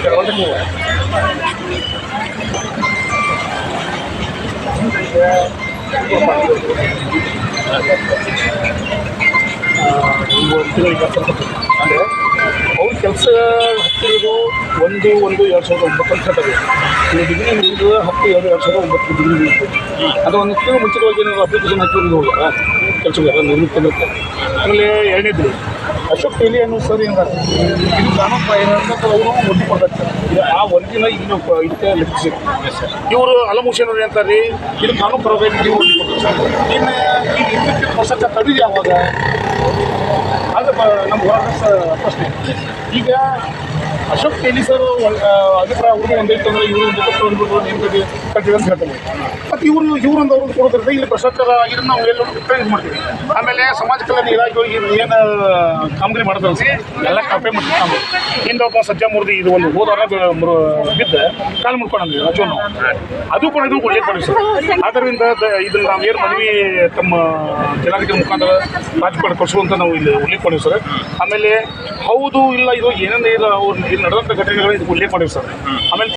ಅಂದರೆ ಅವ್ರ ಕೆಲಸ ಹತ್ತಿರೋದು 1/1/2009 ಅಂತ ಹೇಳ್ತಾರೆ. ಈ ಡಿಗ್ರಿ ಮುಗಿದು 10/2/2009 ಡಿಗ್ರಿ ಮುಗಿತು. ಅದು ಒಂದು ತಿಂಗಳು ಮುಂಚಿತವಾಗಿ ಏನಾದ್ರು ಅಪ್ಲಿಕೇಶನ್ ಹಾಕಿರೋದು ಹೋಗಲ್ಲ ಕೆಲಸಗಾರ ನಿರ್ಮಿತ. ಆಮೇಲೆ ಎರಡನೇದು ಅಶೋಕ್ ಟೇಲಿ ಅನ್ನೋ ಸರ್ ಏನಾದ್ರು ಇದು ಕಾನೂನು ಏನಂತ ಅವರು ವರದಿ ಕೊಡ್ತಾರೆ ಸರ್. ಇದು ಆ ವರದಿನ ಇಲ್ಲಿ ಇದಕ್ಕೆ ಲೆಕ್ಕಿಸಿ ಇವರು ಅಲಮುಷನ್ ಅಂತಾರೆ ಇದು ಕಾನೂನು ಪರವಾಗಿ ನೀವು ವರದಿ ಕೊಡ್ತಾರೆ ಸರ್. ಇನ್ನು ಈಗ ಇದ್ದಕ್ಕಿಂತ ಹೊಸ ತಡೆದು ಯಾವಾಗ ಅದು ನಮ್ಮ ಹೋರಾಟ ಪ್ರಶ್ನೆ. ಈಗ ಅಶೋಕ್ ಟೇಲಿ ಸರ್ ಅಭಿಪ್ರಾಯ ಅವ್ರಿಗೆ ಒಂದೈತೆ ಅಂದರೆ ಇವರು ನೇಮಕತೆ ಕಟ್ಟಿದೆ ಅಂತ ಹೇಳ್ತಾರೆ. ಮತ್ತು ಇವ್ರೊಂದು ಅವ್ರದ್ದು ಕೊಡೋದ್ರಿಂದ ಇಲ್ಲಿ ಭ್ರಷ್ಟಾಚಾರ ಆಗಿರೋದು ನಾವು ಎಲ್ಲ ಇದು ಮಾಡ್ತೀವಿ. ಆಮೇಲೆ ಸಮಾಜ ಕಲ್ಯಾಣ ಇಲಾಖೆ ಏನು ಕಾಮಗಾರಿ ಮಾಡೋದು ಎಲ್ಲ ಕಾಪೆ ಮಾಡ್ತೀವಿ ನಾವು. ಹಿಂದೆ ಒಬ್ಬ ಸಜ್ಜ ಮುರಿದು ಇದು ಒಂದು ಹೋದವರ ಬಿದ್ದು ಕಾಲು ಮುಡ್ಕೊಂಡು ಅಜೋನು ಅದು ಕೂಡ ಇದು ಉಲ್ಲೇಖ ಮಾಡಿ ಸರ್. ಆದ್ದರಿಂದ ಇದನ್ನು ನಾವು ಏನು ಮನವಿ ತಮ್ಮ ಜನಾಧಿಕಾರ ಮುಖಾಂತರ ರಾಜ್ಯಪಾಲ ಕಳಿಸುವಂತ ನಾವು ಇಲ್ಲಿ ಉಲ್ಲೇಖ ಮಾಡಿವಿ ಸರ್. ಆಮೇಲೆ ಹೌದು ಇಲ್ಲ ಇದು ಏನೇನು ಇದು ಅವ್ರು ಇಲ್ಲಿ ನಡೆದಂಥ ಘಟನೆಗಳು ಇದಕ್ಕೆ ಉಲ್ಲೇಖ ಮಾಡಿವಿ ಸರ್. ಆಮೇಲೆ